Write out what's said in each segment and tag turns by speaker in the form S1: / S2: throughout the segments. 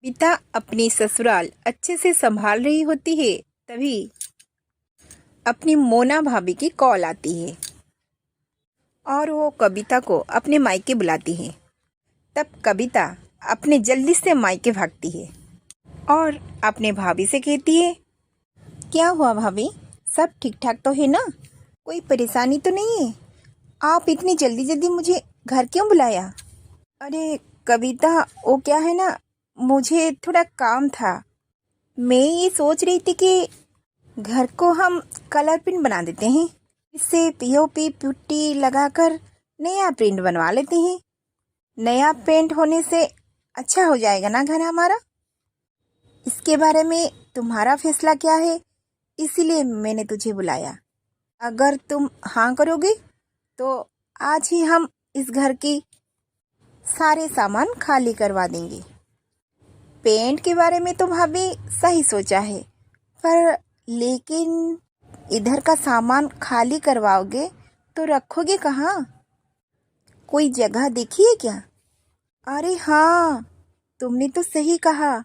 S1: पिता अपनी ससुराल अच्छे से संभाल रही होती है, तभी अपनी मोना भाभी की कॉल आती है और वो कविता को अपने मायके बुलाती है। तब कविता अपने जल्दी से मायके भागती है और अपने भाभी से कहती है, क्या हुआ भाभी, सब ठीक ठाक तो है ना? कोई परेशानी तो नहीं है? आप इतनी जल्दी जल्दी मुझे घर क्यों बुलाया? अरे कविता, वो क्या है ना, मुझे थोड़ा काम था। मैं ये सोच रही थी कि घर को हम कलर प्रिंट बना देते हैं, इससे पीओपी पुट्टी लगाकर नया प्रिंट बनवा लेते हैं। नया पेंट होने से अच्छा हो जाएगा ना घर हमारा। इसके बारे में तुम्हारा फैसला क्या है? इसीलिए मैंने तुझे बुलाया। अगर तुम हाँ करोगे तो आज ही हम इस घर की सारे सामान खाली करवा देंगे। पेंट के बारे में तो भाभी सही सोचा है, पर लेकिन इधर का सामान खाली करवाओगे तो रखोगे कहाँ? कोई जगह देखी है क्या? अरे हाँ, तुमने तो सही कहा।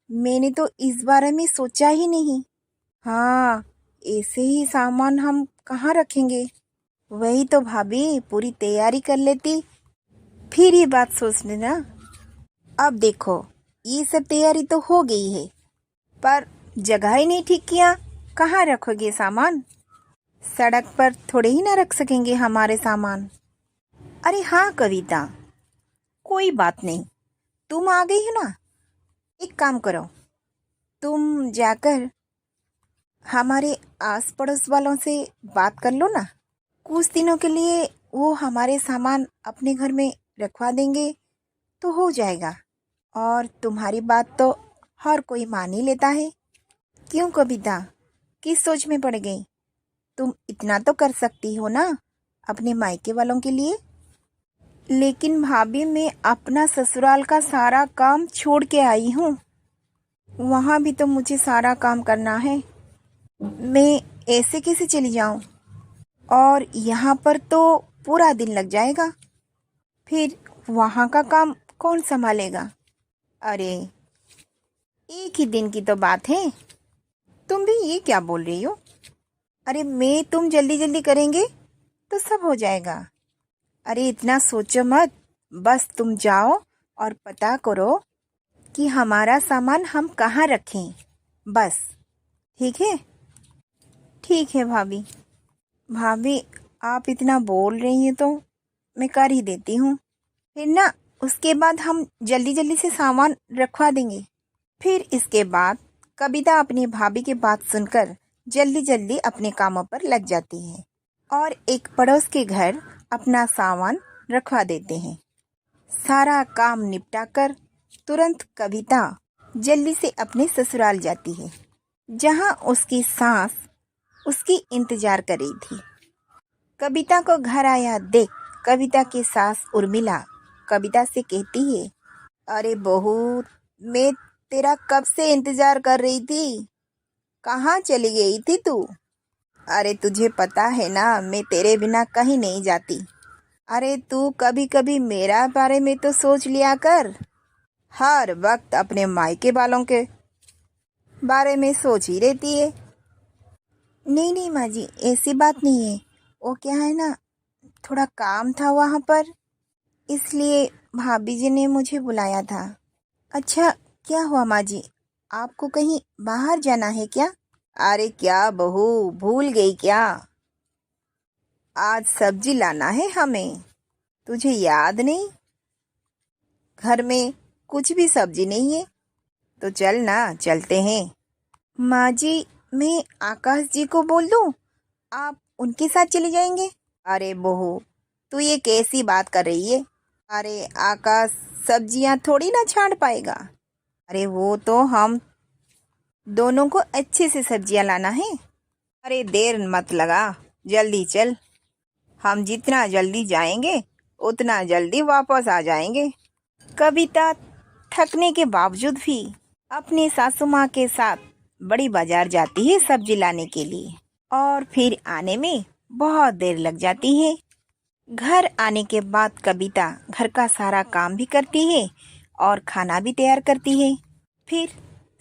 S1: मैंने तो इस बारे में सोचा ही नहीं। हाँ, ऐसे ही सामान हम कहाँ रखेंगे? वही तो भाभी, पूरी तैयारी कर लेती फिर ये बात सोच लेना। अब देखो, ये सब तैयारी तो हो गई है, पर जगह ही नहीं ठीक किया। कहाँ रखोगे सामान? सड़क पर थोड़े ही ना रख सकेंगे हमारे सामान। अरे हाँ कविता, कोई बात नहीं, तुम आ गई हो ना। एक काम करो, तुम जाकर हमारे आस पड़ोस वालों से बात कर लो ना। कुछ दिनों के लिए वो हमारे सामान अपने घर में रखवा देंगे तो हो जाएगा। और तुम्हारी बात तो हर कोई मान ही लेता है। क्यों कविता, किस सोच में पड़ गई? तुम इतना तो कर सकती हो ना अपने मायके वालों के लिए। लेकिन भाभी, मैं अपना ससुराल का सारा काम छोड़ के आई हूँ। वहाँ भी तो मुझे सारा काम करना है। मैं ऐसे कैसे चली जाऊँ? और यहाँ पर तो पूरा दिन लग जाएगा। फिर वहाँ का काम कौन संभालेगा? अरे एक ही दिन की तो बात है। तुम भी ये क्या बोल रही हो? अरे मैं तुम जल्दी जल्दी करेंगे तो सब हो जाएगा। अरे इतना सोचो मत, बस तुम जाओ और पता करो कि हमारा सामान हम कहाँ रखें, बस। ठीक है? ठीक है भाभी। भाभी, आप इतना बोल रही हैं तो मैं कर ही देती हूँ। फिर ना उसके बाद हम जल्दी जल्दी से सामान रखवा देंगे। फिर इसके बाद कविता अपनी भाभी की बात सुनकर जल्दी जल्दी अपने कामों पर लग जाती है और एक पड़ोस के घर अपना सामान रखवा देते हैं। सारा काम निपटा कर तुरंत कविता जल्दी से अपने ससुराल जाती है, जहाँ उसकी सास उसकी इंतजार कर रही थी। कविता को घर आया देख कविता की सास उर्मिला कविता से कहती है, अरे बहू, मैं तेरा कब से इंतजार कर रही थी। कहाँ चली गई थी तू? अरे तुझे पता है ना, मैं तेरे बिना कहीं नहीं जाती। अरे तू कभी कभी मेरा बारे में तो सोच लिया कर। हर वक्त अपने मायके वालों के बारे में सोच ही रहती है। नहीं नहीं माँ जी, ऐसी बात नहीं है। वो क्या है ना, थोड़ा काम था वहाँ पर, इसलिए भाभी जी ने मुझे बुलाया था। अच्छा, क्या हुआ माँ जी, आपको कहीं बाहर जाना है क्या? अरे क्या बहू, भूल गई क्या? आज सब्जी लाना है हमें, तुझे याद नहीं? घर में कुछ भी सब्जी नहीं है, तो चल ना, चलते हैं। माँ जी, मैं आकाश जी को बोल दूँ, आप उनके साथ चले जाएंगे? अरे बहू, तू ये कैसी बात कर रही है? अरे आकाश सब्जियां थोड़ी ना छांट पाएगा। अरे वो तो हम दोनों को अच्छे से सब्जियां लाना है। अरे देर मत लगा, जल्दी चल। हम जितना जल्दी जाएंगे उतना जल्दी वापस आ जाएंगे। कविता थकने के बावजूद भी अपने सासू माँ के साथ बड़ी बाजार जाती है सब्जी लाने के लिए, और फिर आने में बहुत देर लग जाती है। घर आने के बाद कविता घर का सारा काम भी करती है और खाना भी तैयार करती है। फिर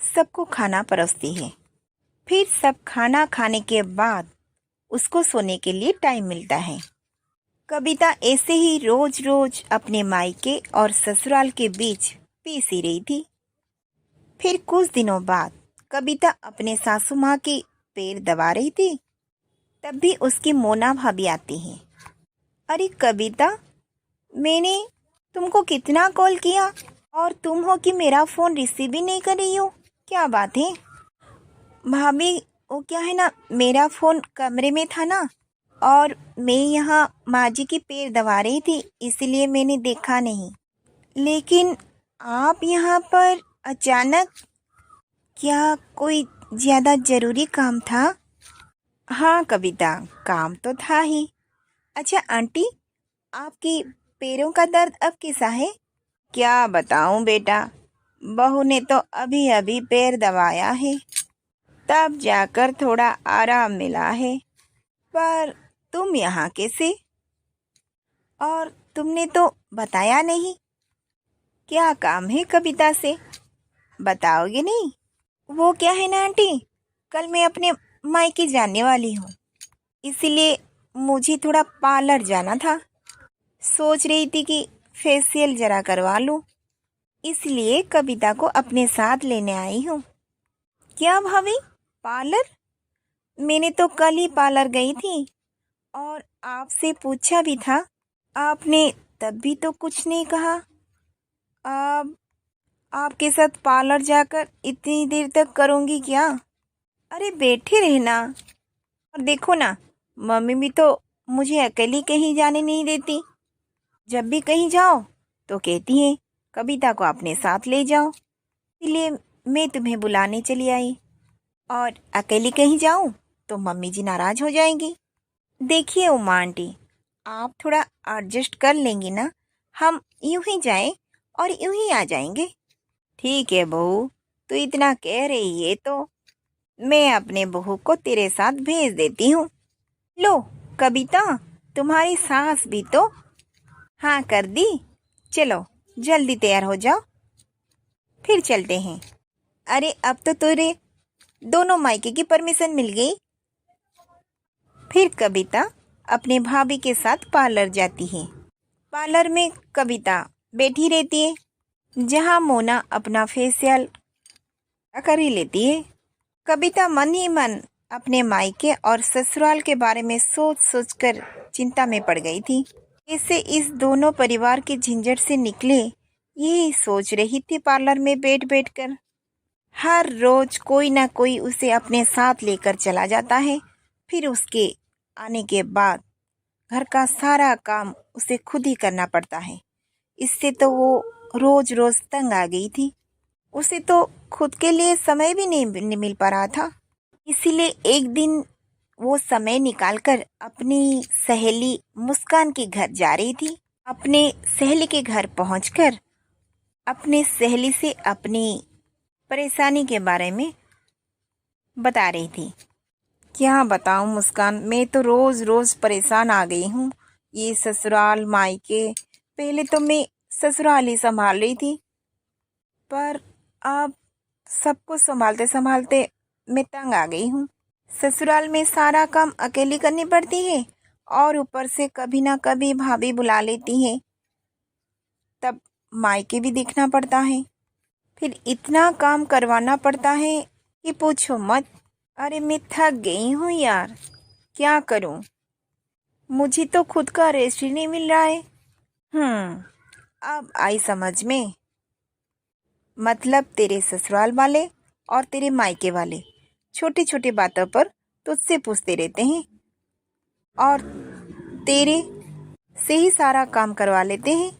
S1: सबको खाना परोसती है। फिर सब खाना खाने के बाद उसको सोने के लिए टाइम मिलता है। कविता ऐसे ही रोज रोज अपने मायके और ससुराल के बीच पीसी रही थी। फिर कुछ दिनों बाद कविता अपने सासू माँ की पैर दबा रही थी। तब भी उसकी मोना भाभी आती है। अरे कविता, मैंने तुमको कितना कॉल किया और तुम हो कि मेरा फ़ोन रिसीव ही नहीं कर रही हो, क्या बात है? भाभी, वो क्या है ना, मेरा फ़ोन कमरे में था ना, और मैं यहाँ माँ जी की पैर दबा रही थी, इसलिए मैंने देखा नहीं। लेकिन आप यहाँ पर अचानक, क्या कोई ज़्यादा ज़रूरी काम था? हाँ कविता, काम तो था ही। अच्छा आंटी, आपकी पैरों का दर्द अब कैसा है? क्या बताऊं बेटा, बहू ने तो अभी अभी पैर दबाया है, तब जाकर थोड़ा आराम मिला है। पर तुम यहाँ कैसे? और तुमने तो बताया नहीं, क्या काम है कविता से, बताओगे नहीं? वो क्या है ना आंटी, कल मैं अपने मायके जाने वाली हूँ, इसलिए मुझे थोड़ा पार्लर जाना था। सोच रही थी कि फेशियल जरा करवा लूँ, इसलिए कविता को अपने साथ लेने आई हूँ। क्या भाभी, पार्लर? मैंने तो कल ही पार्लर गई थी और आपसे पूछा भी था, आपने तब भी तो कुछ नहीं कहा। अब आपके साथ पार्लर जाकर इतनी देर तक करूँगी क्या? अरे बैठे रहना, और देखो ना, मम्मी भी तो मुझे अकेली कहीं जाने नहीं देती। जब भी कहीं जाओ तो कहती हैं कविता को अपने साथ ले जाओ, इसलिए मैं तुम्हें बुलाने चली आई। और अकेली कहीं जाऊं तो मम्मी जी नाराज हो जाएंगी। देखिए उमा आंटी, आप थोड़ा एडजस्ट कर लेंगी ना, हम यूं ही जाएं और यूं ही आ जाएंगे। ठीक है बहू, तू इतना कह रही है तो मैं अपने बहू को तेरे साथ भेज देती हूँ। लो कविता, तुम्हारी सास भी तो हाँ कर दी। चलो जल्दी तैयार हो जाओ, फिर चलते हैं। अरे अब तो तेरे दोनों मायके की परमिशन मिल गई। फिर कविता अपने भाभी के साथ पार्लर जाती है। पार्लर में कविता बैठी रहती है, जहाँ मोना अपना फेशियल कर ही लेती है। कविता मन ही मन अपने मायके और ससुराल के बारे में सोच सोच कर चिंता में पड़ गई थी। इससे इस दोनों परिवार के झंझट से निकले, यही सोच रही थी पार्लर में बैठ बैठ कर। हर रोज कोई ना कोई उसे अपने साथ लेकर चला जाता है। फिर उसके आने के बाद घर का सारा काम उसे खुद ही करना पड़ता है। इससे तो वो रोज रोज तंग आ गई थी। उसे तो खुद के लिए समय भी नहीं मिल पा रहा था। इसीलिए एक दिन वो समय निकालकर अपनी सहेली मुस्कान के घर जा रही थी। अपने सहेली के घर पहुंचकर अपने सहेली से अपनी परेशानी के बारे में बता रही थी। क्या बताऊं मुस्कान, मैं तो रोज रोज परेशान आ गई हूँ। ये ससुराल मायके, पहले तो मैं ससुराल ही संभाल रही थी, पर अब सबको संभालते संभालते मैं तंग आ गई हूँ। ससुराल में सारा काम अकेली करनी पड़ती है और ऊपर से कभी ना कभी भाभी बुला लेती है, तब मायके भी देखना पड़ता है। फिर इतना काम करवाना पड़ता है कि पूछो मत। अरे मैं थक गई हूँ यार, क्या करूँ? मुझे तो खुद का रेस्ट ही नहीं मिल रहा है। अब आई समझ में। मतलब तेरे ससुराल वाले और तेरे मायके वाले छोटी छोटी बातों पर तुझसे पूछते रहते हैं और तेरे से ही सारा काम करवा लेते हैं।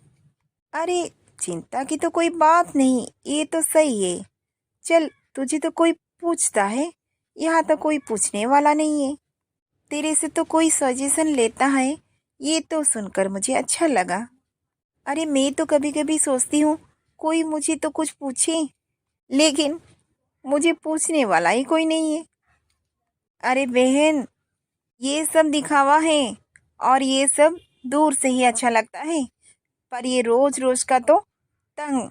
S1: अरे चिंता की तो कोई बात नहीं, ये तो सही है। चल, तुझे तो कोई पूछता है, यहाँ तो कोई पूछने वाला नहीं है। तेरे से तो कोई सजेशन लेता है, ये तो सुनकर मुझे अच्छा लगा। अरे मैं तो कभी कभी सोचती हूँ कोई मुझे तो कुछ पूछे, लेकिन मुझे पूछने वाला ही कोई नहीं है। अरे बहन, ये सब दिखावा है और ये सब दूर से ही अच्छा लगता है, पर ये रोज रोज का तो तंग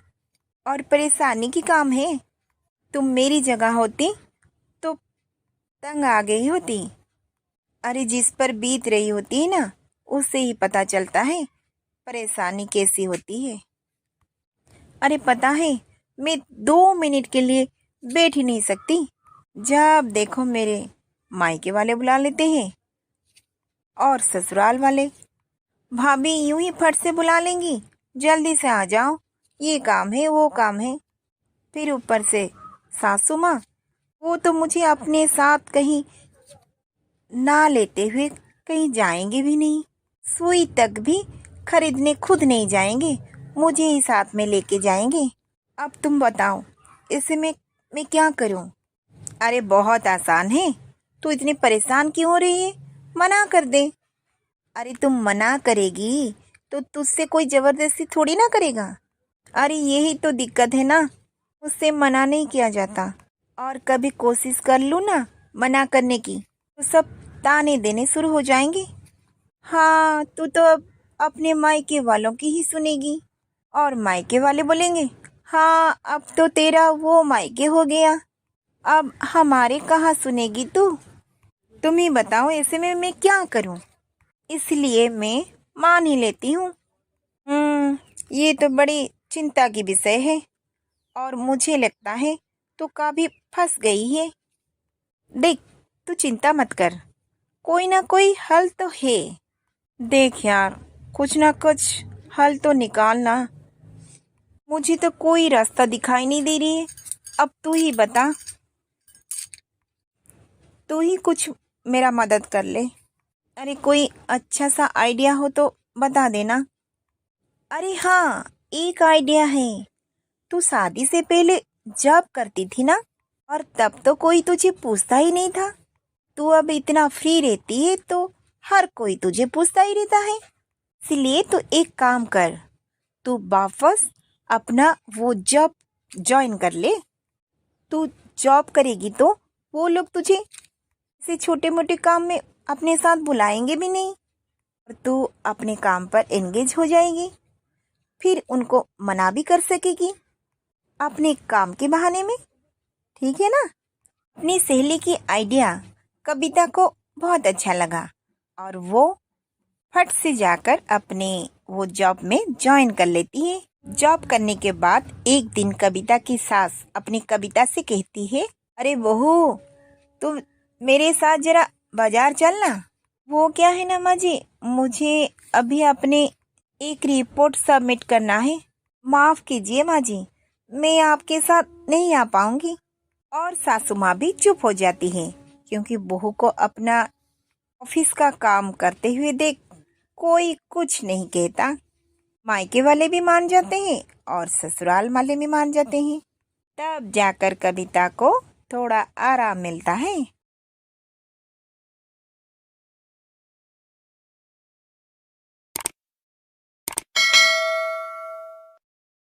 S1: और परेशानी की काम है। तुम मेरी जगह होती तो तंग आ गई होती। अरे जिस पर बीत रही होती है ना, उससे ही पता चलता है परेशानी कैसी होती है। अरे पता है, मैं 2 मिनट के लिए बैठ ही नहीं सकती। जब देखो मेरे मायके वाले बुला लेते हैं और ससुराल वाले भाभी यूं ही फट से बुला लेंगी, जल्दी से आ जाओ, ये काम है वो काम है। फिर ऊपर से सासू माँ, वो तो मुझे अपने साथ कहीं ना लेते हुए कहीं जाएंगे भी नहीं। सुई तक भी खरीदने खुद नहीं जाएंगे, मुझे ही साथ में लेके जाएंगे। अब तुम बताओ, इसे मैं क्या करूं? अरे बहुत आसान है, तू इतनी परेशान क्यों हो रही है? मना कर दे। अरे तुम मना करेगी तो तुझसे कोई जबरदस्ती थोड़ी ना करेगा। अरे यही तो दिक्कत है ना, मुझसे मना नहीं किया जाता। और कभी कोशिश कर लूँ ना मना करने की तो सब ताने देने शुरू हो जाएंगे। हाँ, तू तो अब अपने मायके वालों की ही सुनेगी और मायके वाले बोलेंगे हाँ अब तो तेरा वो मायके हो गया, अब हमारे कहाँ सुनेगी तू? तुम ही बताओ, ऐसे में मैं क्या करूं? इसलिए मैं मान ही लेती हूँ। ये तो बड़ी चिंता की विषय है और मुझे लगता है तू काफी फंस गई है। देख, तू चिंता मत कर, कोई ना कोई हल तो है। देख यार, कुछ ना कुछ हल तो निकालना। मुझे तो कोई रास्ता दिखाई नहीं दे रही है। अब तू ही बता, तू ही कुछ मेरा मदद कर ले। अरे कोई अच्छा सा आइडिया हो तो बता देना। अरे हाँ, एक आइडिया है। तू शादी से पहले जॉब करती थी ना, और तब तो कोई तुझे पूछता ही नहीं था। तू अब इतना फ्री रहती है तो हर कोई तुझे पूछता ही रहता है। इसलिए तू एक काम कर, तू वापस अपना वो जॉब ज्वाइन कर ले। तू जॉब करेगी तो वो लोग तुझे ऐसे छोटे मोटे काम में अपने साथ बुलाएंगे भी नहीं और तू अपने काम पर एंगेज हो जाएगी। फिर उनको मना भी कर सकेगी अपने काम के बहाने में। ठीक है ना? अपनी सहेली की आइडिया कविता को बहुत अच्छा लगा और वो फट से जाकर अपने वो जॉब में ज्वाइन कर लेती है। जॉब करने के बाद एक दिन कविता की सास अपनी कविता से कहती है, अरे बहू, तुम मेरे साथ जरा बाजार चलना। वो क्या है ना माँ जी, मुझे अभी अपने एक रिपोर्ट सबमिट करना है। माफ कीजिए माँ जी, मैं आपके साथ नहीं आ पाऊंगी। और सासू माँ भी चुप हो जाती है क्योंकि बहू को अपना ऑफिस का काम करते हुए देख कोई कुछ नहीं कहता। मायके वाले भी मान जाते हैं और ससुराल वाले भी मान जाते हैं। तब जाकर कविता को थोड़ा आराम मिलता है।